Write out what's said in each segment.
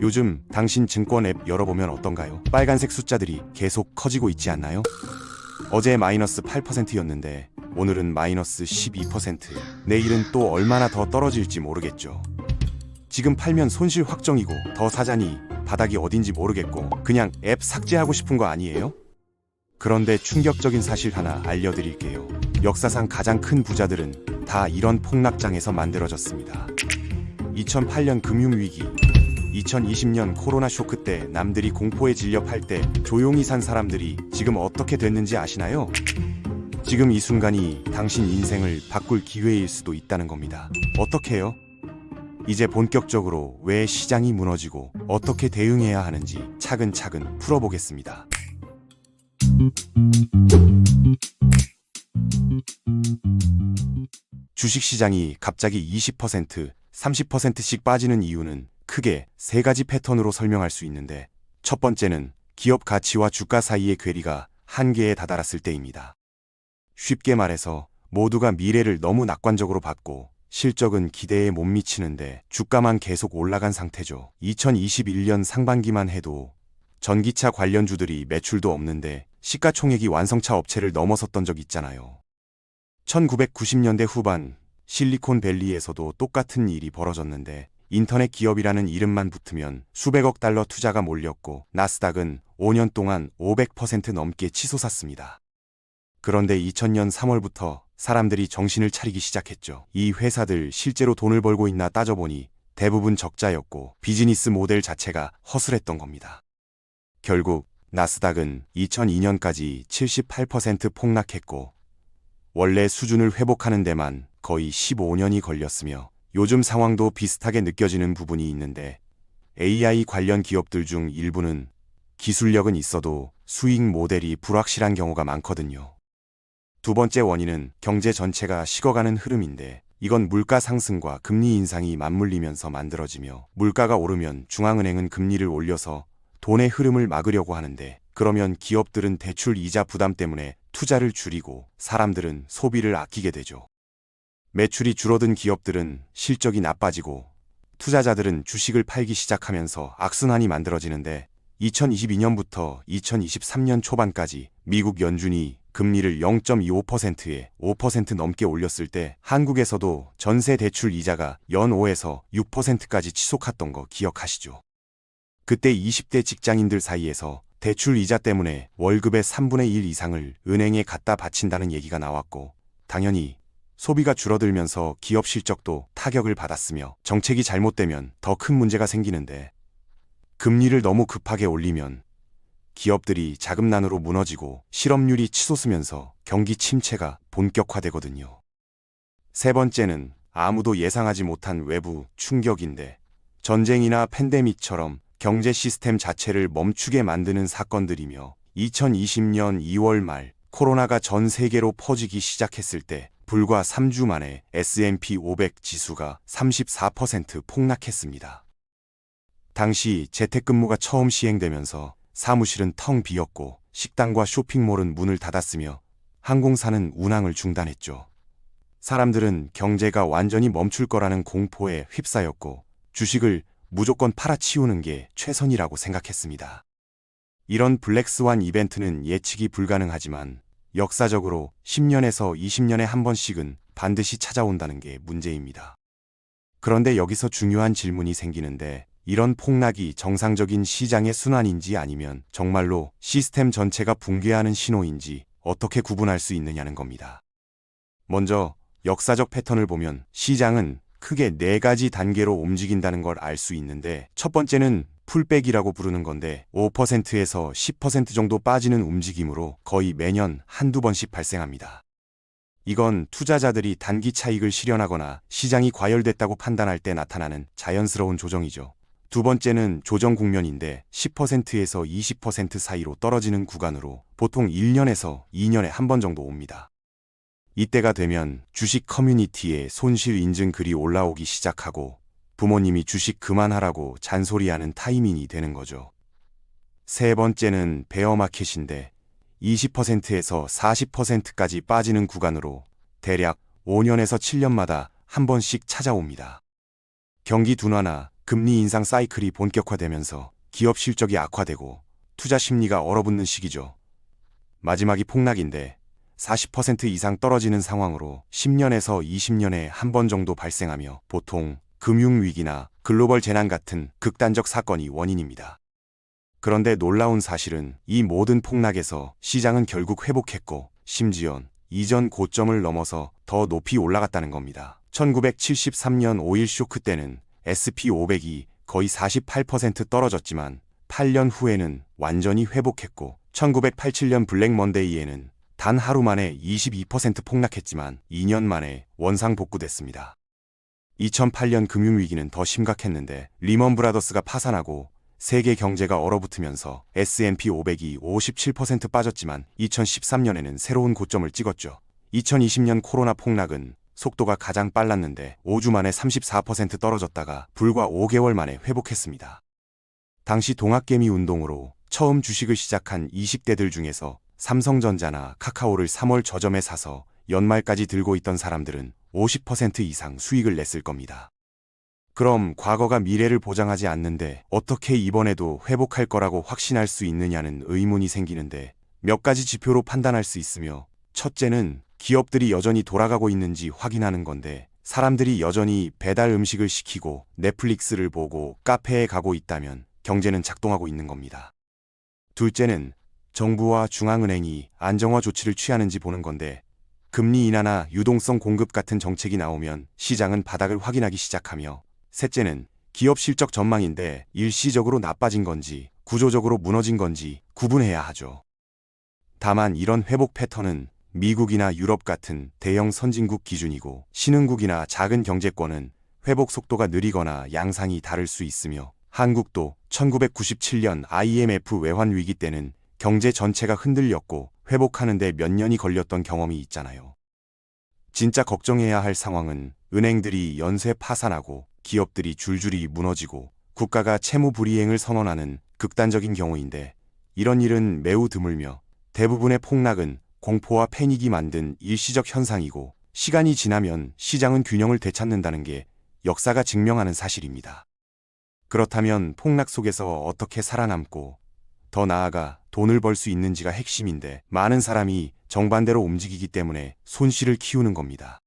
요즘 당신 증권 앱 열어보면 어떤가요? 빨간색 숫자들이 계속 커지고 있지 않나요? 어제 마이너스 8%였는데 오늘은 마이너스 12%. 내일은 또 얼마나 더 떨어질지 모르겠죠. 지금 팔면 손실 확정이고 더 사자니 바닥이 어딘지 모르겠고 그냥 앱 삭제하고 싶은 거 아니에요? 그런데 충격적인 사실 하나 알려드릴게요. 역사상 가장 큰 부자들은 다 이런 폭락장에서 만들어졌습니다. 2008년 금융위기, 2020년 코로나 쇼크 때 남들이 공포에 질려 팔 때 조용히 산 사람들이 지금 어떻게 됐는지 아시나요? 지금 이 순간이 당신 인생을 바꿀 기회일 수도 있다는 겁니다. 어떻게요? 이제 본격적으로 왜 시장이 무너지고 어떻게 대응해야 하는지 차근차근 풀어보겠습니다. 주식시장이 갑자기 20%, 30%씩 빠지는 이유는 크게 세 가지 패턴으로 설명할 수 있는데, 첫 번째는 기업 가치와 주가 사이의 괴리가 한계에 다다랐을 때입니다. 쉽게 말해서 모두가 미래를 너무 낙관적으로 봤고 실적은 기대에 못 미치는데 주가만 계속 올라간 상태죠. 2021년 상반기만 해도 전기차 관련주들이 매출도 없는데 시가총액이 완성차 업체를 넘어섰던 적 있잖아요. 1990년대 후반 실리콘밸리에서도 똑같은 일이 벌어졌는데 인터넷 기업이라는 이름만 붙으면 수백억 달러 투자가 몰렸고 나스닥은 5년 동안 500% 넘게 치솟았습니다. 그런데 2000년 3월부터 사람들이 정신을 차리기 시작했죠. 이 회사들 실제로 돈을 벌고 있나 따져보니 대부분 적자였고 비즈니스 모델 자체가 허술했던 겁니다. 결국 나스닥은 2002년까지 78% 폭락했고 원래 수준을 회복하는 데만 거의 15년이 걸렸으며 요즘 상황도 비슷하게 느껴지는 부분이 있는데 AI 관련 기업들 중 일부는 기술력은 있어도 수익 모델이 불확실한 경우가 많거든요. 두 번째 원인은 경제 전체가 식어가는 흐름인데 이건 물가 상승과 금리 인상이 맞물리면서 만들어지며 물가가 오르면 중앙은행은 금리를 올려서 돈의 흐름을 막으려고 하는데 그러면 기업들은 대출 이자 부담 때문에 투자를 줄이고 사람들은 소비를 아끼게 되죠. 매출이 줄어든 기업들은 실적이 나빠지고 투자자들은 주식을 팔기 시작하면서 악순환이 만들어지는데 2022년부터 2023년 초반까지 미국 연준이 금리를 0.25%에 5% 넘게 올렸을 때 한국에서도 전세 대출 이자가 연 5에서 6%까지 치솟았던 거 기억하시죠? 그때 20대 직장인들 사이에서 대출 이자 때문에 월급의 3분의 1 이상을 은행에 갖다 바친다는 얘기가 나왔고 당연히 소비가 줄어들면서 기업 실적도 타격을 받았으며 정책이 잘못되면 더 큰 문제가 생기는데 금리를 너무 급하게 올리면 기업들이 자금난으로 무너지고 실업률이 치솟으면서 경기 침체가 본격화되거든요. 세 번째는 아무도 예상하지 못한 외부 충격인데 전쟁이나 팬데믹처럼 경제 시스템 자체를 멈추게 만드는 사건들이며 2020년 2월 말 코로나가 전 세계로 퍼지기 시작했을 때 불과 3주 만에 S&P 500 지수가 34% 폭락했습니다. 당시 재택근무가 처음 시행되면서 사무실은 텅 비었고 식당과 쇼핑몰은 문을 닫았으며 항공사는 운항을 중단했죠. 사람들은 경제가 완전히 멈출 거라는 공포에 휩싸였고 주식을 무조건 팔아치우는 게 최선이라고 생각했습니다. 이런 블랙스완 이벤트는 예측이 불가능하지만 역사적으로 10년에서 20년에 한 번씩은 반드시 찾아온다는 게 문제입니다. 그런데 여기서 중요한 질문이 생기는데 이런 폭락이 정상적인 시장의 순환인지 아니면 정말로 시스템 전체가 붕괴하는 신호인지 어떻게 구분할 수 있느냐는 겁니다. 먼저 역사적 패턴을 보면 시장은 크게 4가지 단계로 움직인다는 걸 알 수 있는데 첫 번째는 풀백이라고 부르는 건데 5%에서 10% 정도 빠지는 움직임으로 거의 매년 한두 번씩 발생합니다. 이건 투자자들이 단기 차익을 실현하거나 시장이 과열됐다고 판단할 때 나타나는 자연스러운 조정이죠. 두 번째는 조정 국면인데 10%에서 20% 사이로 떨어지는 구간으로 보통 1년에서 2년에 한 번 정도 옵니다. 이때가 되면 주식 커뮤니티에 손실 인증 글이 올라오기 시작하고 부모님이 주식 그만하라고 잔소리하는 타이밍이 되는 거죠. 세 번째는 베어마켓인데 20%에서 40%까지 빠지는 구간으로 대략 5년에서 7년마다 한 번씩 찾아옵니다. 경기 둔화나 금리 인상 사이클이 본격화되면서 기업 실적이 악화되고 투자 심리가 얼어붙는 시기죠. 마지막이 폭락인데 40% 이상 떨어지는 상황으로 10년에서 20년에 한 번 정도 발생하며 보통 금융위기나 글로벌 재난 같은 극단적 사건이 원인입니다. 그런데 놀라운 사실은 이 모든 폭락에서 시장은 결국 회복했고 심지어 이전 고점을 넘어서 더 높이 올라갔다는 겁니다. 1973년 오일 쇼크 때는 S&P500이 거의 48% 떨어졌지만 8년 후에는 완전히 회복했고 1987년 블랙 먼데이에는 단 하루 만에 22% 폭락했지만 2년 만에 원상 복구됐습니다. 2008년 금융위기는 더 심각했는데 리먼 브라더스가 파산하고 세계 경제가 얼어붙으면서 S&P 500이 57% 빠졌지만 2013년에는 새로운 고점을 찍었죠. 2020년 코로나 폭락은 속도가 가장 빨랐는데 5주 만에 34% 떨어졌다가 불과 5개월 만에 회복했습니다. 당시 동학개미 운동으로 처음 주식을 시작한 20대들 중에서 삼성전자나 카카오를 3월 저점에 사서 연말까지 들고 있던 사람들은 50% 이상 수익을 냈을 겁니다. 그럼 과거가 미래를 보장하지 않는데 어떻게 이번에도 회복할 거라고 확신할 수 있느냐는 의문이 생기는데 몇 가지 지표로 판단할 수 있으며 첫째는 기업들이 여전히 돌아가고 있는지 확인하는 건데 사람들이 여전히 배달 음식을 시키고 넷플릭스를 보고 카페에 가고 있다면 경제는 작동하고 있는 겁니다. 둘째는 정부와 중앙은행이 안정화 조치를 취하는지 보는 건데 금리 인하나 유동성 공급 같은 정책이 나오면 시장은 바닥을 확인하기 시작하며 셋째는 기업 실적 전망인데 일시적으로 나빠진 건지 구조적으로 무너진 건지 구분해야 하죠. 다만 이런 회복 패턴은 미국이나 유럽 같은 대형 선진국 기준이고 신흥국이나 작은 경제권은 회복 속도가 느리거나 양상이 다를 수 있으며 한국도 1997년 IMF 외환 위기 때는 경제 전체가 흔들렸고 회복하는데 몇 년이 걸렸던 경험이 있잖아요. 진짜 걱정해야 할 상황은 은행들이 연쇄 파산하고 기업들이 줄줄이 무너지고 국가가 채무 불이행을 선언하는 극단적인 경우인데 이런 일은 매우 드물며 대부분의 폭락은 공포와 패닉이 만든 일시적 현상이고 시간이 지나면 시장은 균형을 되찾는다는 게 역사가 증명하는 사실입니다. 그렇다면 폭락 속에서 어떻게 살아남고 더 나아가 돈을 벌 수 있는지가 핵심인데 많은 사람이 정반대로 움직이기 때문에 손실을 키우는 겁니다.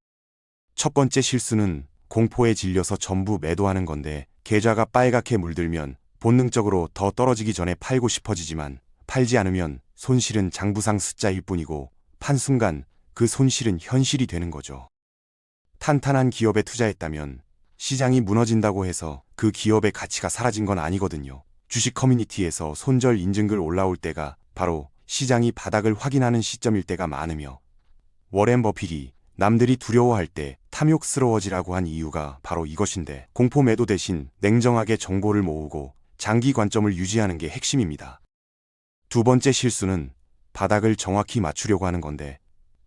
첫 번째 실수는 공포에 질려서 전부 매도하는 건데 계좌가 빨갛게 물들면 본능적으로 더 떨어지기 전에 팔고 싶어지지만 팔지 않으면 손실은 장부상 숫자일 뿐이고 판 순간 그 손실은 현실이 되는 거죠. 탄탄한 기업에 투자했다면 시장이 무너진다고 해서 그 기업의 가치가 사라진 건 아니거든요. 주식 커뮤니티에서 손절 인증글 올라올 때가 바로 시장이 바닥을 확인하는 시점일 때가 많으며 워렌 버핏이 남들이 두려워할 때 탐욕스러워지라고 한 이유가 바로 이것인데 공포 매도 대신 냉정하게 정보를 모으고 장기 관점을 유지하는 게 핵심입니다. 두 번째 실수는 바닥을 정확히 맞추려고 하는 건데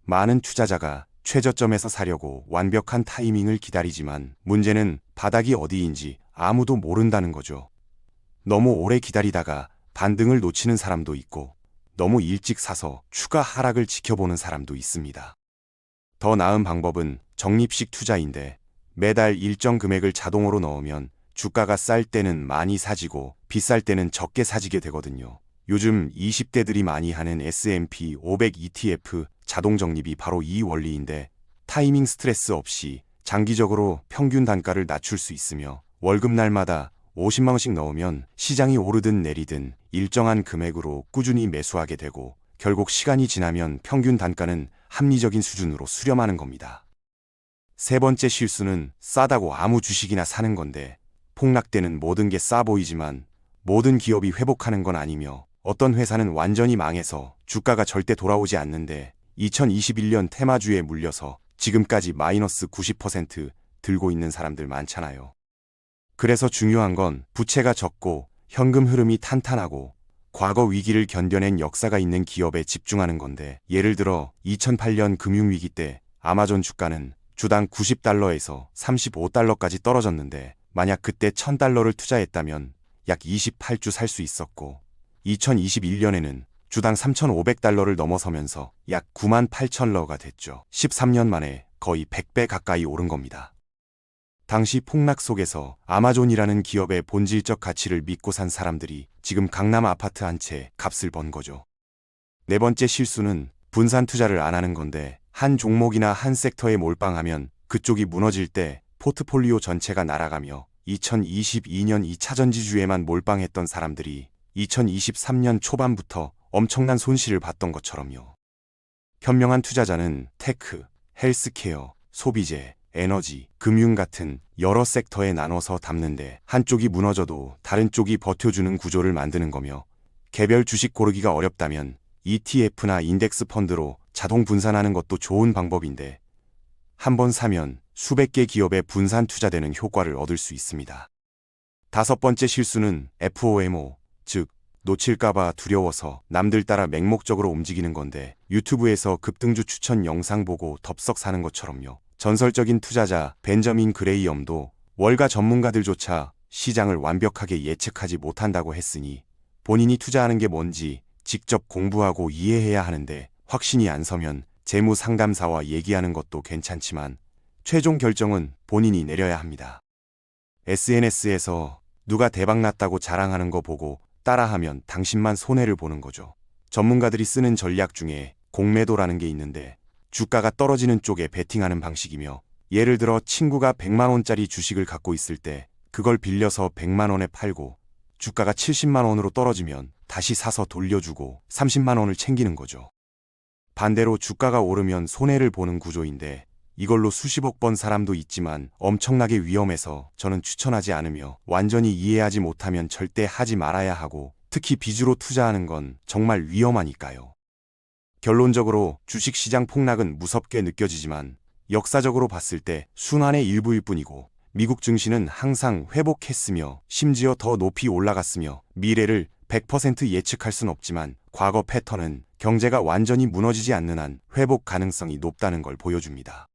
많은 투자자가 최저점에서 사려고 완벽한 타이밍을 기다리지만 문제는 바닥이 어디인지 아무도 모른다는 거죠. 너무 오래 기다리다가 반등을 놓치는 사람도 있고 너무 일찍 사서 추가 하락을 지켜보는 사람도 있습니다. 더 나은 방법은 적립식 투자인데 매달 일정 금액을 자동으로 넣으면 주가가 쌀 때는 많이 사지고 비쌀 때는 적게 사지게 되거든요. 요즘 20대들이 많이 하는 S&P 500 ETF 자동 적립이 바로 이 원리인데 타이밍 스트레스 없이 장기적으로 평균 단가를 낮출 수 있으며 월급날마다 50만 원씩 넣으면 시장이 오르든 내리든 일정한 금액으로 꾸준히 매수하게 되고 결국 시간이 지나면 평균 단가는 합리적인 수준으로 수렴하는 겁니다. 세 번째 실수는 싸다고 아무 주식이나 사는 건데 폭락 때는 모든 게 싸 보이지만 모든 기업이 회복하는 건 아니며 어떤 회사는 완전히 망해서 주가가 절대 돌아오지 않는데 2021년 테마주에 물려서 지금까지 마이너스 90% 들고 있는 사람들 많잖아요. 그래서 중요한 건 부채가 적고 현금 흐름이 탄탄하고 과거 위기를 견뎌낸 역사가 있는 기업에 집중하는 건데 예를 들어 2008년 금융위기 때 아마존 주가는 주당 90달러에서 35달러까지 떨어졌는데 만약 그때 1000달러를 투자했다면 약 28주 살 수 있었고 2021년에는 주당 3,500달러를 넘어서면서 약 98,000달러가 됐죠. 13년 만에 거의 100배 가까이 오른 겁니다. 당시 폭락 속에서 아마존이라는 기업의 본질적 가치를 믿고 산 사람들이 지금 강남 아파트 한 채 값을 번 거죠. 네 번째 실수는 분산 투자를 안 하는 건데, 한 종목이나 한 섹터에 몰빵하면 그쪽이 무너질 때 포트폴리오 전체가 날아가며 2022년 2차 전지주에만 몰빵했던 사람들이 2023년 초반부터 엄청난 손실을 봤던 것처럼요. 현명한 투자자는 테크, 헬스케어, 소비재, 에너지, 금융 같은 여러 섹터에 나눠서 담는데, 한쪽이 무너져도 다른 쪽이 버텨주는 구조를 만드는 거며, 개별 주식 고르기가 어렵다면 ETF나 인덱스 펀드로 자동 분산하는 것도 좋은 방법인데, 한번 사면 수백 개 기업에 분산 투자되는 효과를 얻을 수 있습니다. 다섯 번째 실수는 FOMO, 즉 놓칠까봐 두려워서 남들 따라 맹목적으로 움직이는 건데, 유튜브에서 급등주 추천 영상 보고 덥석 사는 것처럼요. 전설적인 투자자 벤저민 그레이엄도 월가 전문가들조차 시장을 완벽하게 예측하지 못한다고 했으니, 본인이 투자하는 게 뭔지 직접 공부하고 이해해야 하는데, 확신이 안 서면 재무 상담사와 얘기하는 것도 괜찮지만 최종 결정은 본인이 내려야 합니다. SNS에서 누가 대박났다고 자랑하는 거 보고 따라하면 당신만 손해를 보는 거죠. 전문가들이 쓰는 전략 중에 공매도라는 게 있는데, 주가가 떨어지는 쪽에 베팅하는 방식이며, 예를 들어 친구가 100만 원짜리 주식을 갖고 있을 때 그걸 빌려서 100만 원에 팔고 주가가 70만 원으로 떨어지면 다시 사서 돌려주고 30만 원을 챙기는 거죠. 반대로 주가가 오르면 손해를 보는 구조인데, 이걸로 수십억 번 사람도 있지만 엄청나게 위험해서 저는 추천하지 않으며, 완전히 이해하지 못하면 절대 하지 말아야 하고, 특히 빚으로 투자하는 건 정말 위험하니까요. 결론적으로 주식시장 폭락은 무섭게 느껴지지만 역사적으로 봤을 때 순환의 일부일 뿐이고, 미국 증시는 항상 회복했으며 심지어 더 높이 올라갔으며, 미래를 100% 예측할 순 없지만 과거 패턴은 경제가 완전히 무너지지 않는 한 회복 가능성이 높다는 걸 보여줍니다.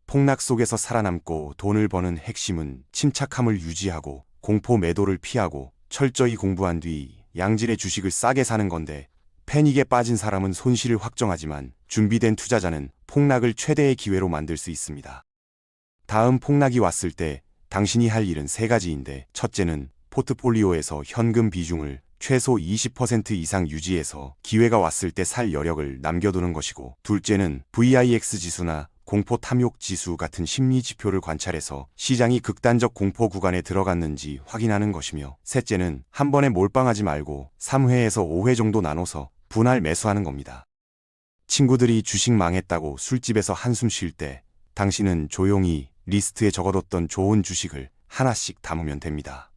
폭락 속에서 살아남고 돈을 버는 핵심은 침착함을 유지하고 공포 매도를 피하고 철저히 공부한 뒤 양질의 주식을 싸게 사는 건데, 패닉에 빠진 사람은 손실을 확정하지만 준비된 투자자는 폭락을 최대의 기회로 만들 수 있습니다. 다음 폭락이 왔을 때 당신이 할 일은 세 가지인데, 첫째는 포트폴리오에서 현금 비중을 최소 20% 이상 유지해서 기회가 왔을 때 살 여력을 남겨두는 것이고, 둘째는 VIX 지수나 공포 탐욕 지수 같은 심리 지표를 관찰해서 시장이 극단적 공포 구간에 들어갔는지 확인하는 것이며, 셋째는 한 번에 몰빵하지 말고 3회에서 5회 정도 나눠서 분할 매수하는 겁니다. 친구들이 주식 망했다고 술집에서 한숨 쉴 때 당신은 조용히 리스트에 적어뒀던 좋은 주식을 하나씩 담으면 됩니다.